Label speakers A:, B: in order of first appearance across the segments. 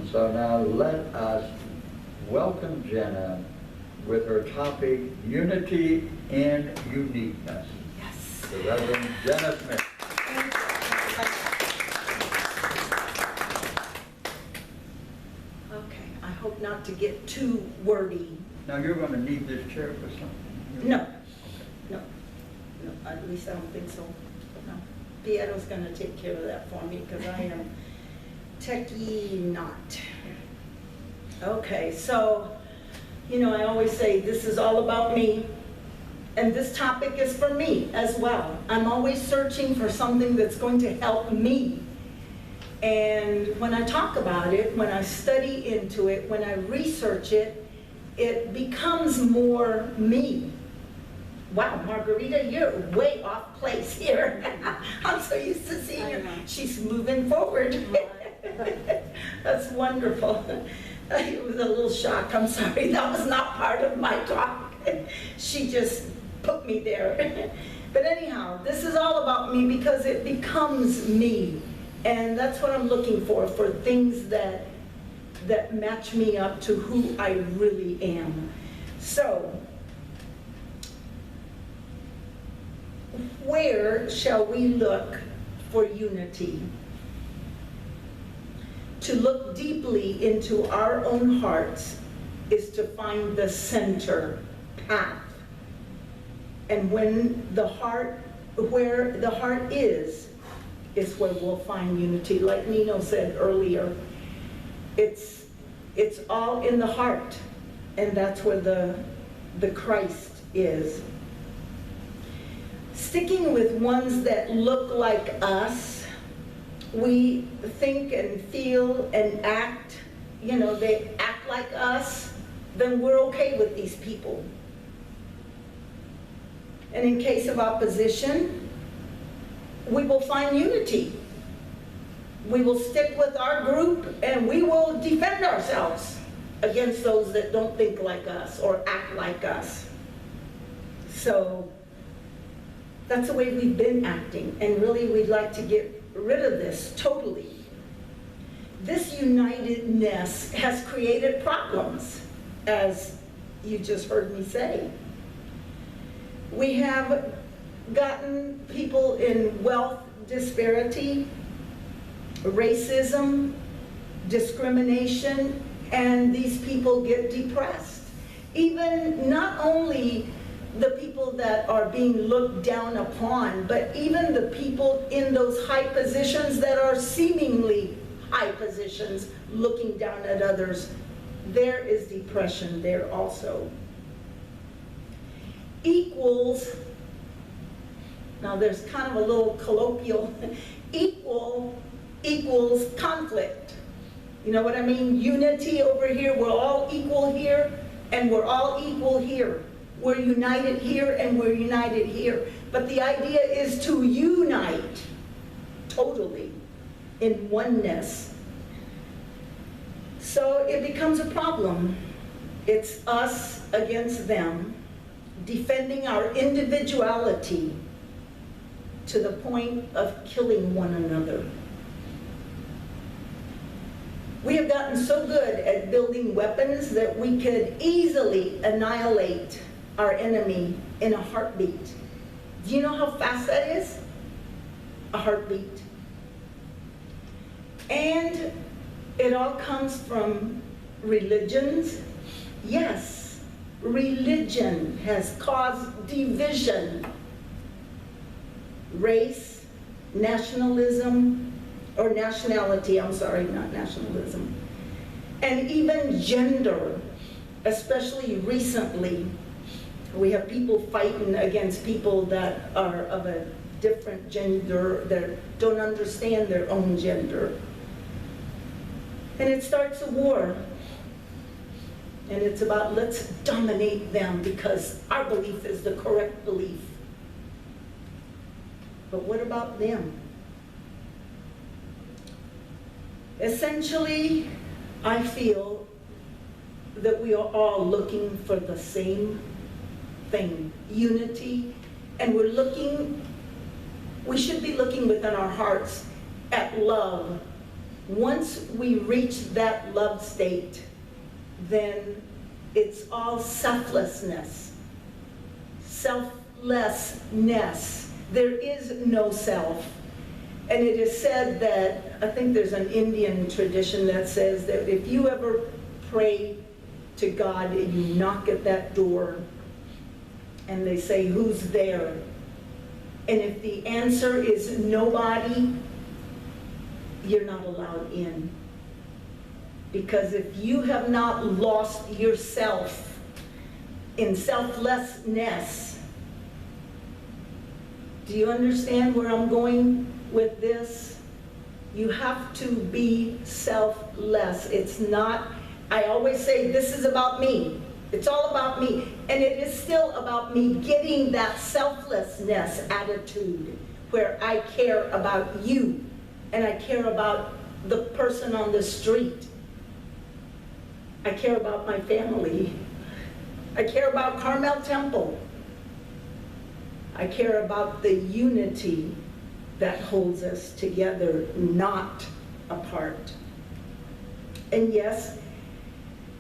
A: And so now let us welcome Jenna with her topic, Unity in Uniqueness.
B: Yes.
A: The Reverend Jenna Smith.
B: Okay, I hope not to get too wordy.
A: Now you're going to need this chair for something.
B: No, no, at least I don't think so. No. Pieto's going to take care of that for me because I am techie not. Okay, so, you know, I always say this is all about me, and this topic is for me as well. I'm always searching for something that's going to help me. And when I talk about it, when I study into it, when I research it, it becomes more me. Wow, Margarita, you're way off place here. I'm so used to seeing her. She's moving forward. That's wonderful. It was a little shock. I'm sorry. That was not part of my talk. She just put me there. But anyhow, this is all about me because it becomes me. And that's what I'm looking for things that match me up to who I really am. So, where shall we look for unity? To look deeply into our own hearts is to find the center path. And when the heart, where the heart is where we'll find unity. Like Nino said earlier, it's all in the heart, and that's where the Christ is. Sticking with ones that look like us, we think and feel and act, you know, they act like us, then we're okay with these people. And in case of opposition, we will find unity. We will stick with our group and we will defend ourselves against those that don't think like us or act like us. So that's the way we've been acting, and really we'd like to get rid of this totally. This unitedness has created problems, as you just heard me say. We have gotten people in wealth disparity, racism, discrimination, and these people get depressed. Even not only the people that are being looked down upon, but even the people in those high positions that are seemingly high positions looking down at others, there is depression there also. Equals, now there's kind of a little colloquial, equals conflict. You know what I mean? Unity over here, we're all equal here, and we're all equal here. We're united here and we're united here. But the idea is to unite totally in oneness. So it becomes a problem. It's us against them, defending our individuality to the point of killing one another. We have gotten so good at building weapons that we could easily annihilate our enemy in a heartbeat. Do you know how fast that is? A heartbeat. And it all comes from religions. Yes, religion has caused division. Race, nationalism, or nationality, I'm sorry, not nationalism. And even gender, especially recently. We have people fighting against people that are of a different gender, that don't understand their own gender. And it starts a war. And it's about, let's dominate them because our belief is the correct belief. But what about them? Essentially, I feel that we are all looking for the same thing, unity, and we should be looking within our hearts at love, Once we reach that love state, then it's all selflessness. Selflessness. There is no self. And it is said that, I think there's an Indian tradition that says that if you ever pray to God and you knock at that door and they say, who's there? And if the answer is nobody, you're not allowed in. Because if you have not lost yourself in selflessness, do you understand where I'm going with this? You have to be selfless. It's not, I always say this is about me. It's all about me. And it is still about me getting that selflessness attitude where I care about you and I care about the person on the street. I care about my family. I care about Carmel Temple. I care about the unity that holds us together, not apart. And yes,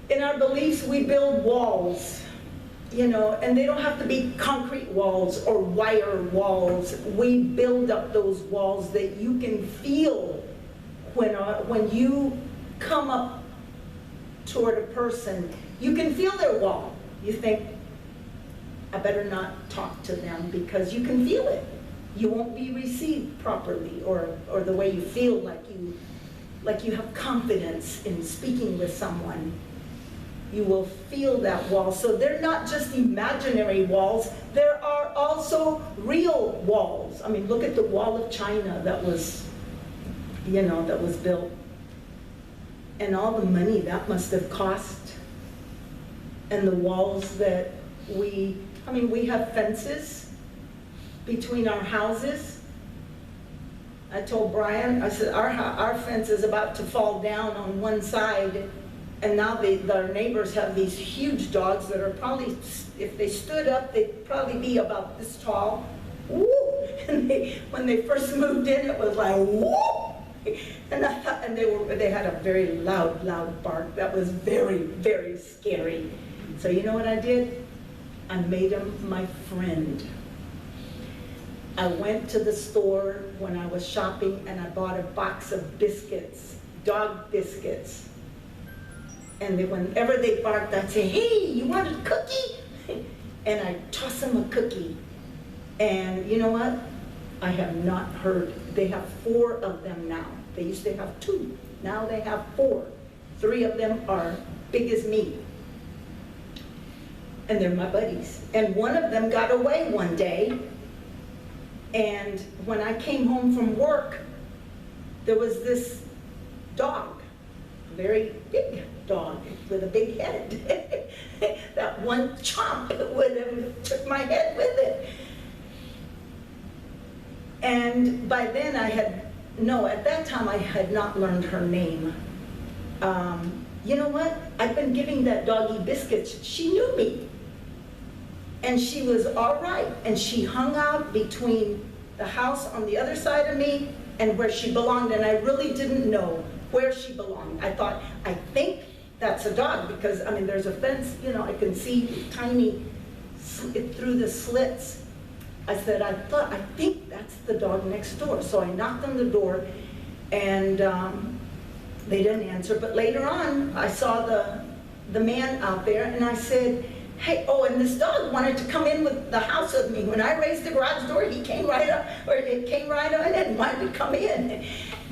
B: in our beliefs, we build walls, you know, and they don't have to be concrete walls or wire walls. We build up those walls that you can feel when you come up toward a person. You can feel their wall. You think, I better not talk to them, because you can feel it. You won't be received properly, or the way you feel like you have confidence in speaking with someone. You will feel that wall. So they're not just imaginary walls, there are also real walls. I mean, look at the wall of China that was, you know, that was built. And all the money that must have cost. And the walls that we have fences between our houses. I told Brian, I said, our fence is about to fall down on one side, and now our neighbors have these huge dogs that are probably, if they stood up, they'd probably be about this tall. Woo! And when they first moved in, it was like, woo! And I thought, and they had a very loud bark that was very, very scary. So you know what I did? I made him my friend. I went to the store when I was shopping and I bought a box of biscuits, dog biscuits. And whenever they barked, I'd say, hey, you want a cookie? And I'd toss them a cookie. And you know what? I have not heard. They have 4 of them now. They used to have 2. Now they have 4. 3 of them are big as me. And they're my buddies. And one of them got away one day. And when I came home from work, there was this dog, a very big dog with a big head. That one chomp would have took my head with it. And by then at that time I had not learned her name. You know what? I've been giving that doggy biscuits. She knew me. And she was all right. And she hung out between the house on the other side of me and where she belonged. And I really didn't know where she belonged. I thought, I think that's a dog, because, I mean, there's a fence, you know, I can see tiny through the slits. I said, I think that's the dog next door. So I knocked on the door, and they didn't answer. But later on, I saw the man out there, and I said, hey, oh, and this dog wanted to come in with the house with me. When I raised the garage door, he came right up, or it came right on and wanted to come in. And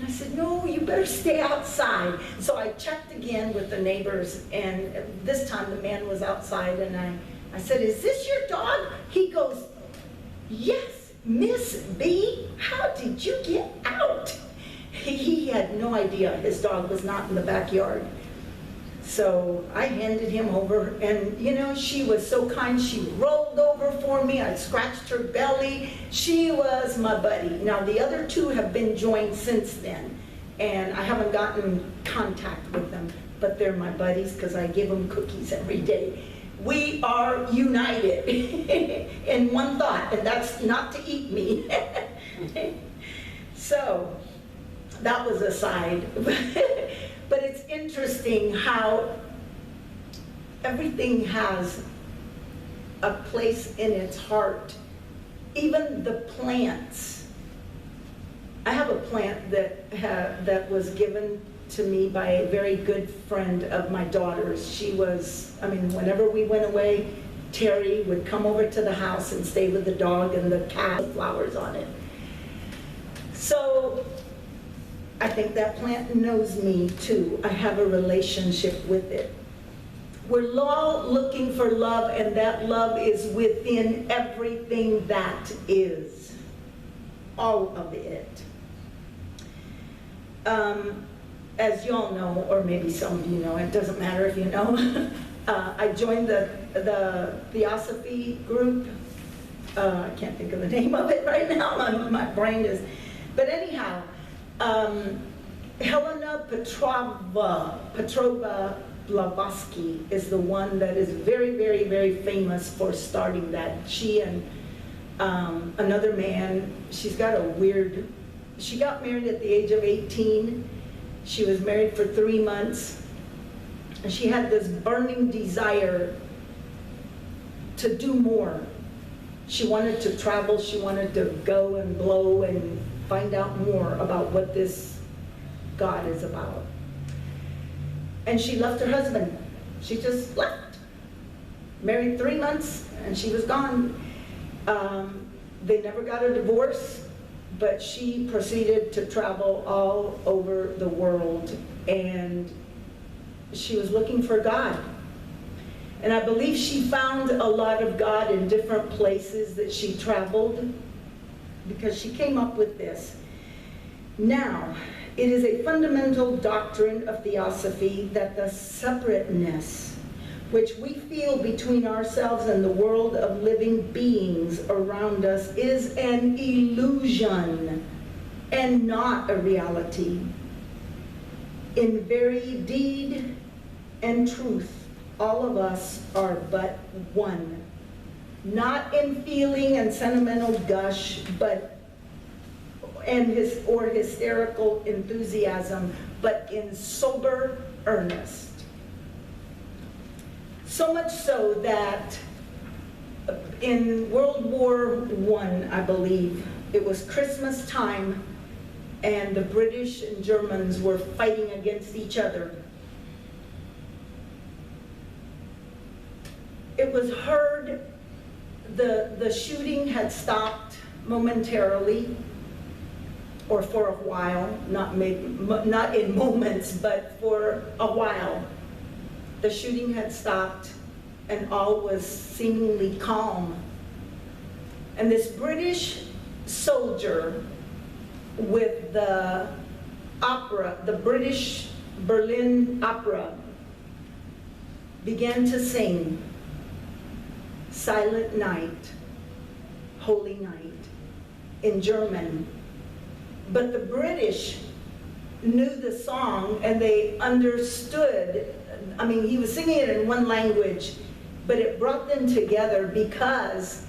B: I said, no, you better stay outside. So I checked again with the neighbors, and this time the man was outside, and I said, is this your dog? He goes, yes, Miss B, how did you get out? He had no idea his dog was not in the backyard. So I handed him over, and you know, she was so kind. She rolled over for me. I scratched her belly. She was my buddy. Now the other 2 have been joined since then, and I haven't gotten contact with them, but they're my buddies because I give them cookies every day. We are united in one thought, and that's not to eat me. So that was aside. But it's interesting how everything has a place in its heart. Even the plants. I have a plant that was given to me by a very good friend of my daughter's. She was, I mean, whenever we went away, Terry would come over to the house and stay with the dog and the cat, flowers on it. So I think that plant knows me too. I have a relationship with it. We're all looking for love, and that love is within everything that is. All of it. As you all know, or maybe some of you know, it doesn't matter if you know, I joined the Theosophy group. I can't think of the name of it right now, my brain is, but anyhow, Helena Petrova Blavatsky is the one that is very, very, very famous for starting that. She and another man, she's got a weird, she got married at the age of 18. She was married for 3 months. And she had this burning desire to do more. She wanted to travel, she wanted to go and blow and find out more about what this God is about. And she left her husband. She just left. Married 3 months and she was gone. They never got a divorce, but she proceeded to travel all over the world, and she was looking for God. And I believe she found a lot of God in different places that she traveled, because she came up with this. Now, it is a fundamental doctrine of Theosophy that the separateness which we feel between ourselves and the world of living beings around us is an illusion and not a reality. In very deed and truth, all of us are but one. Not in feeling and sentimental gush, but or hysterical enthusiasm, but in sober earnest. So much so that in World War I, I believe, it was Christmas time, and the British and Germans were fighting against each other. It was heard, the shooting had stopped momentarily, or for a while, not in moments, but for a while. The shooting had stopped and all was seemingly calm. And this British soldier with the opera, the British Berlin Opera, began to sing Silent Night, Holy Night in German. But the British knew the song and they understood. I mean, he was singing it in one language, but it brought them together because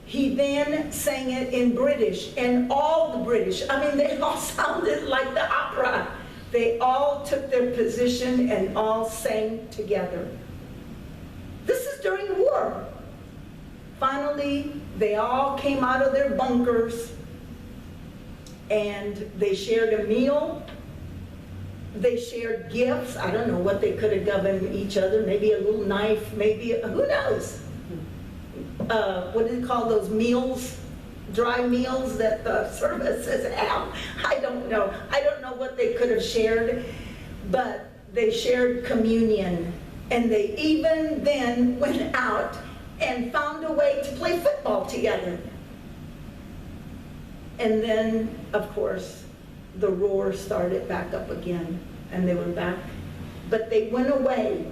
B: he then sang it in British, and all the British, I mean, they all sounded like the opera. They all took their position and all sang together. This is during war. Finally, they all came out of their bunkers and they shared a meal. They shared gifts. I don't know what they could have given each other. Maybe a little knife, maybe, who knows? What do they call those meals? Dry meals that the services have. I don't know. I don't know what they could have shared, but they shared communion. And they even then went out and found a way to play football together. And then, of course, the roar started back up again, and they were back. But they went away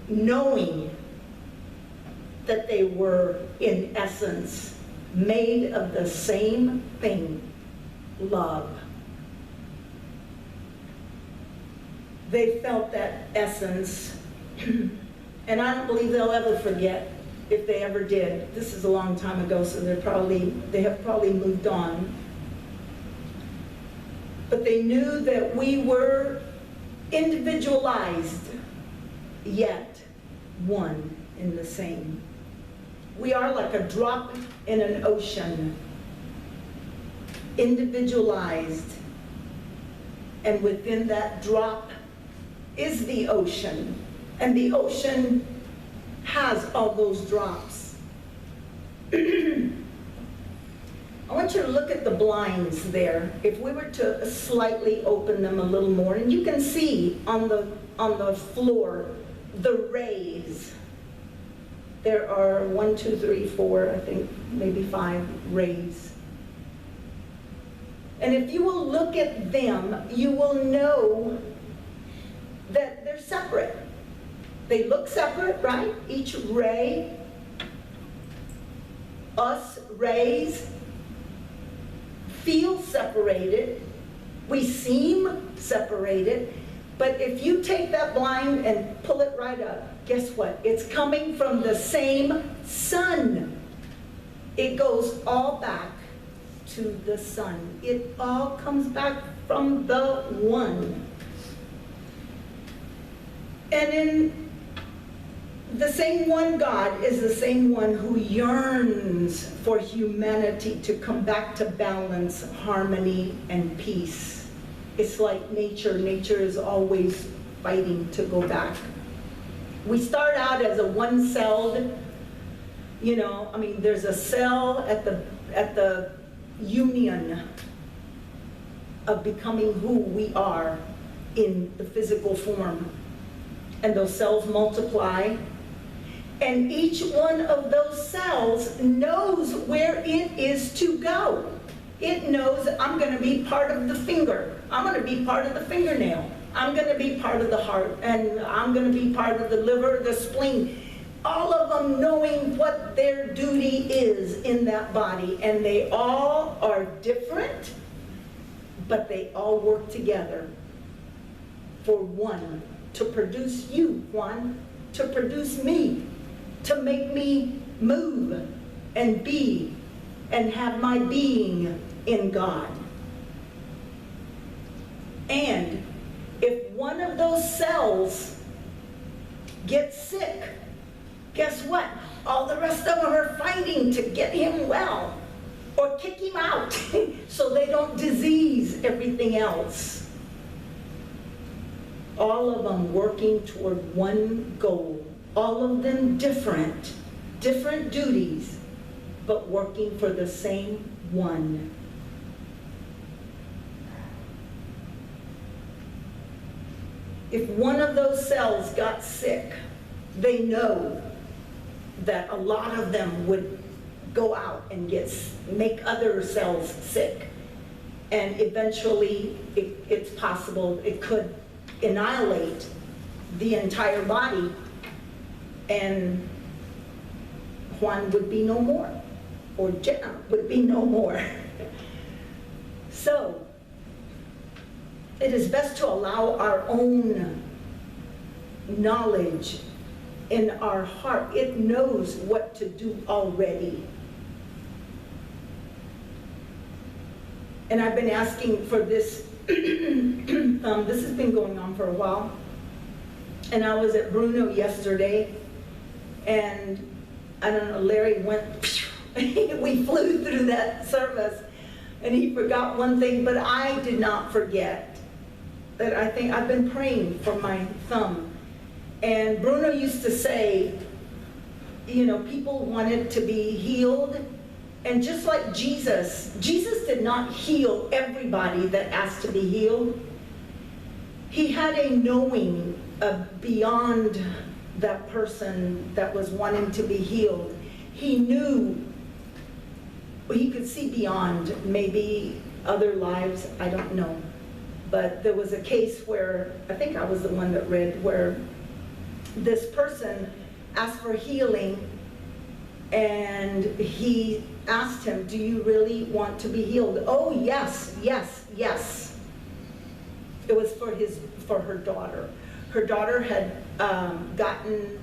B: knowing that they were, in essence, made of the same thing, love. They felt that essence, and I don't believe they'll ever forget, if they ever did. This is a long time ago, so they have probably moved on. but they knew that we were individualized, yet one in the same. We are like a drop in an ocean, individualized, and within that drop is the ocean, and the ocean has all those drops. I want you to look at the blinds there. If we were to slightly open them a little more, and you can see on the floor the rays. There are 1, 2, 3, 4, I think maybe 5 rays. And if you will look at them, you will know that they're separate. They look separate, right? Each ray, us rays, feel separated. We seem separated. But if you take that blind and pull it right up, guess what? It's coming from the same sun. It goes all back to the sun. It all comes back from the one. And in the same one God is the same one who yearns for humanity to come back to balance, harmony, and peace. It's like nature. Nature is always fighting to go back. We start out as a one-celled, there's a cell at the union of becoming who we are in the physical form. And those cells multiply. And each one of those cells knows where it is to go. It knows I'm going to be part of the finger. I'm going to be part of the fingernail. I'm going to be part of the heart. And I'm going to be part of the liver, the spleen. All of them knowing what their duty is in that body. And they all are different, but they all work together for one. To produce you, Juan. To produce me. To make me move and be and have my being in God. And if one of those cells gets sick, guess what? All the rest of them are fighting to get him well or kick him out so they don't disease everything else. All of them working toward one goal. All of them different duties, but working for the same one. If one of those cells got sick, they know that a lot of them would go out and make other cells sick. And eventually, it's possible it could annihilate the entire body, and Juan would be no more, or Jenna would be no more. So, it is best to allow our own knowledge in our heart. It knows what to do already. And I've been asking for this, this has been going on for a while. And I was at Bruno yesterday, and I don't know, Larry went, we flew through that service, and he forgot one thing, but I did not forget that I think I've been praying for my thumb. And Bruno used to say, people wanted to be healed. And just like Jesus did not heal everybody that asked to be healed. He had a knowing beyond that person that was wanting to be healed. He knew, he could see beyond maybe other lives, I don't know. But there was a case where, I think I was the one that read, where this person asked for healing, and he asked him, do you really want to be healed? Oh, yes, yes, yes. It was for her daughter. Her daughter had gotten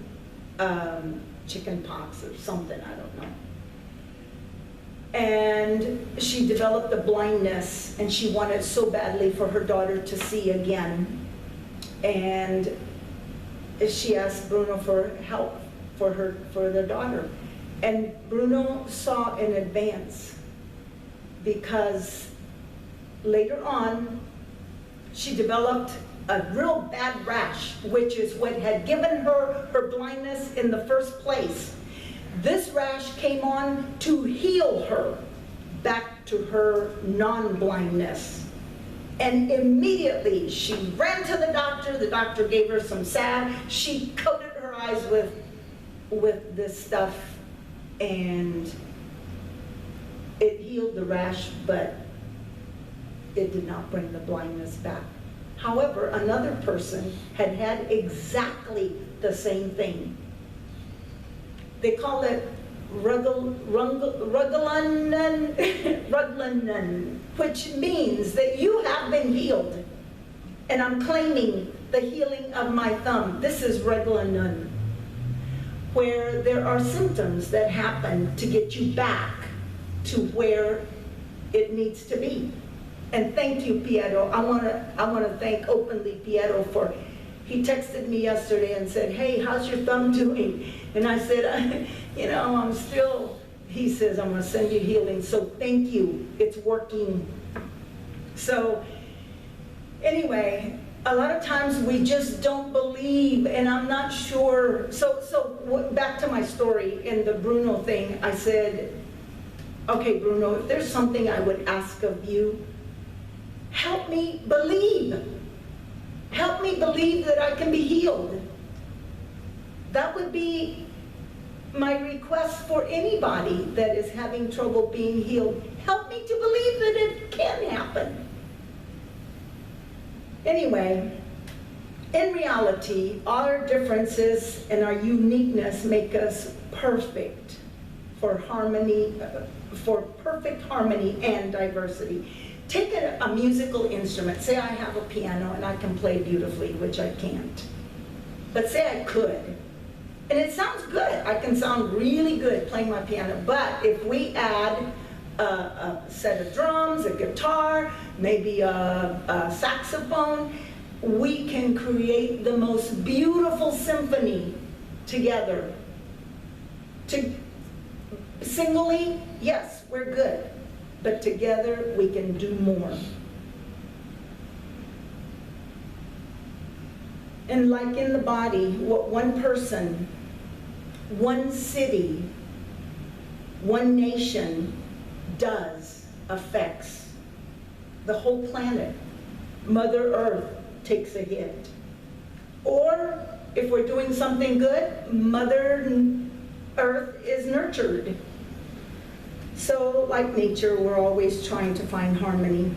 B: chicken pox or something, I don't know. And she developed a blindness, and she wanted so badly for her daughter to see again. And she asked Bruno for help for their daughter. And Bruno saw in advance, because later on, she developed a real bad rash, which is what had given her her blindness in the first place. This rash came on to heal her back to her non-blindness. And immediately she ran to the doctor gave her some salve, she coated her eyes with this stuff, and it healed the rash, but it did not bring the blindness back. However, another person had had exactly the same thing. They call it Ruglanen, which means that you have been healed. And I'm claiming the healing of my thumb. This is Ruglanen, where there are symptoms that happen to get you back to where it needs to be. And thank you, Pietro. I want to thank openly Pietro for, he texted me yesterday and said, hey, how's your thumb doing? And I said, I'm still, he says, I'm going to send you healing. So thank you. It's working. So anyway, a lot of times we just don't believe, and I'm not sure. So back to my story in the Bruno thing, I said, okay, Bruno, if there's something I would ask of you, help me believe. Help me believe that I can be healed. That would be my request for anybody that is having trouble being healed. Help me to believe that it can happen. Anyway, in reality, our differences and our uniqueness make us perfect for harmony, for perfect harmony and diversity. Take a musical instrument. Say I have a piano and I can play beautifully, which I can't. But say I could. And it sounds good. I can sound really good playing my piano. But if we add a set of drums, a guitar, maybe a saxophone, we can create the most beautiful symphony together. Singly, yes, we're good. But together we can do more. And like in the body, what one person, one city, one nation does affects the whole planet. Mother Earth takes a hit. Or if we're doing something good, Mother Earth is nurtured. So, like nature, we're always trying to find harmony.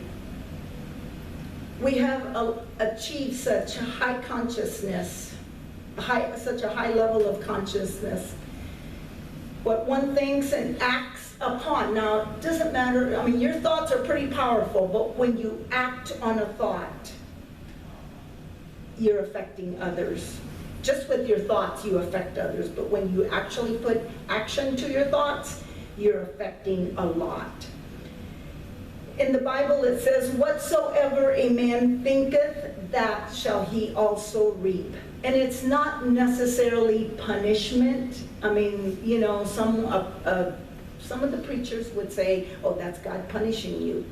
B: We have achieved such high consciousness, such a high level of consciousness. What one thinks and acts upon. Now, it doesn't matter, I mean, your thoughts are pretty powerful, but when you act on a thought, you're affecting others. Just with your thoughts, you affect others, but when you actually put action to your thoughts, you're affecting a lot. In the Bible it says, whatsoever a man thinketh, that shall he also reap. And it's not necessarily punishment. I mean, some of the preachers would say, oh, that's God punishing you.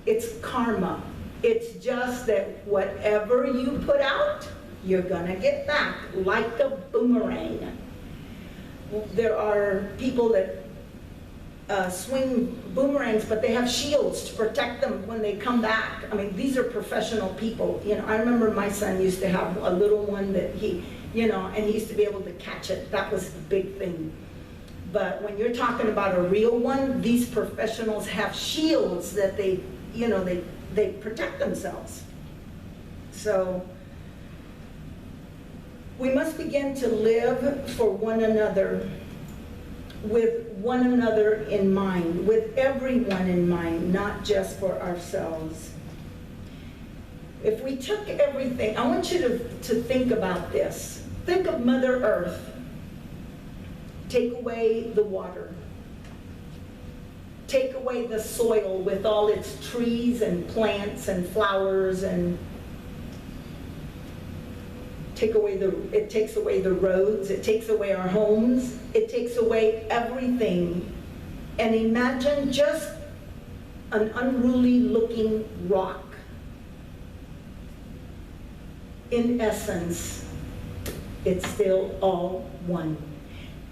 B: It's karma. It's just that whatever you put out, you're gonna get back, like a boomerang. There are people that swing boomerangs, but they have shields to protect them when they come back. I mean, these are professional people. I remember my son used to have a little one that and he used to be able to catch it. That was the big thing. But when you're talking about a real one, these professionals have shields that they protect themselves. So we must begin to live for one another, with one another in mind, with everyone in mind, not just for ourselves. If we took everything, I want you to think about this. Think of Mother Earth. Take away the water. take away the soil with all its trees and plants and flowers, and it takes away the roads, it takes away our homes, it takes away everything. And imagine just an unruly looking rock. In essence, it's still all one.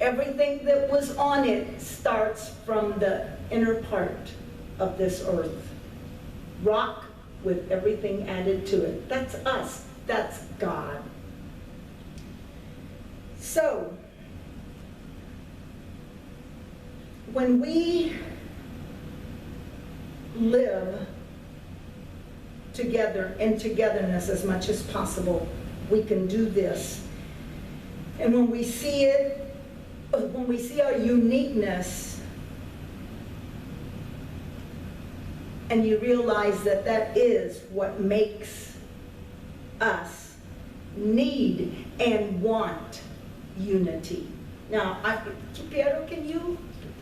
B: Everything that was on it starts from the inner part of this earth. Rock with everything added to it. That's us. That's God. So, when we live together in togetherness as much as possible, we can do this. And when we see it, when we see our uniqueness, and you realize that that is what makes us need and want unity. Now, Piero, can you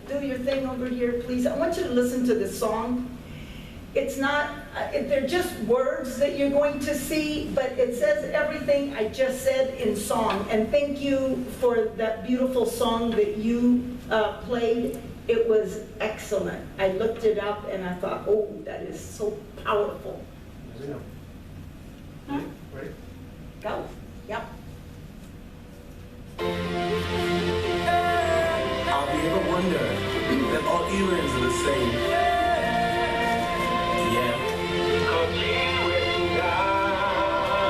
B: do your thing over here, please? I want you to listen to this song. It's not, they're just words that you're going to see, but it says everything I just said in song. And thank you for that beautiful song that you played. It was excellent. I looked it up and I thought, oh, that is so powerful. Huh?
C: Ready?
B: Go. Yep.
D: Have you ever wondered that all humans are the same? Yeah.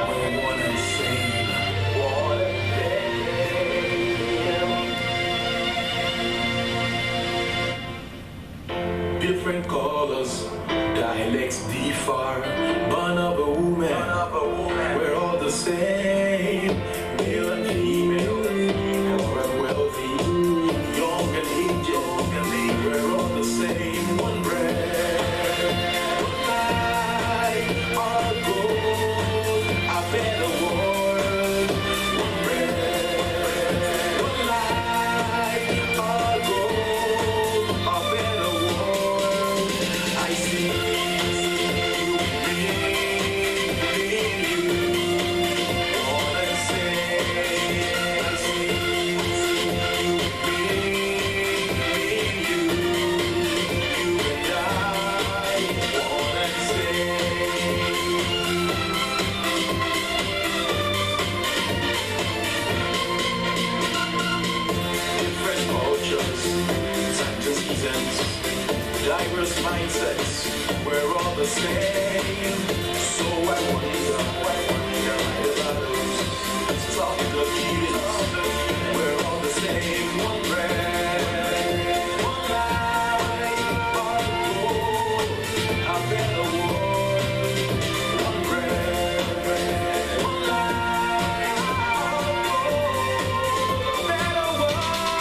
D: We're one and same. Different colors, dialects differ. Born of a woman, we're all the same. Male and female, poor and wealthy, young and aged, we're all the same. One breath, one life, our goal, a better world. One breath, one life, our goal, a better world. I see you in you, all I say. I see you in you, you and I, all I say. Different cultures, times and seasons, diverse mindsets, we're all the same. So I wonder the battles, stop the killings, we're all the same. One breath, one life, our goal, a better world. One breath, one life, our goal, a better world.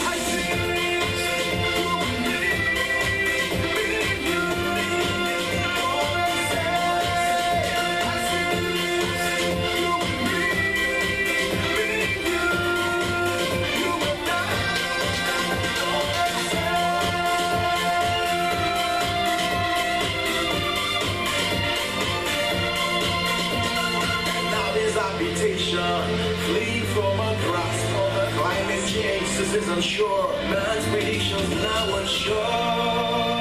D: I see you in me, all I say. I see you in me, you and I, all I say. Now there's habitation, flee from a grasp of the climate change. This is unsure. Man's predictions now unsure.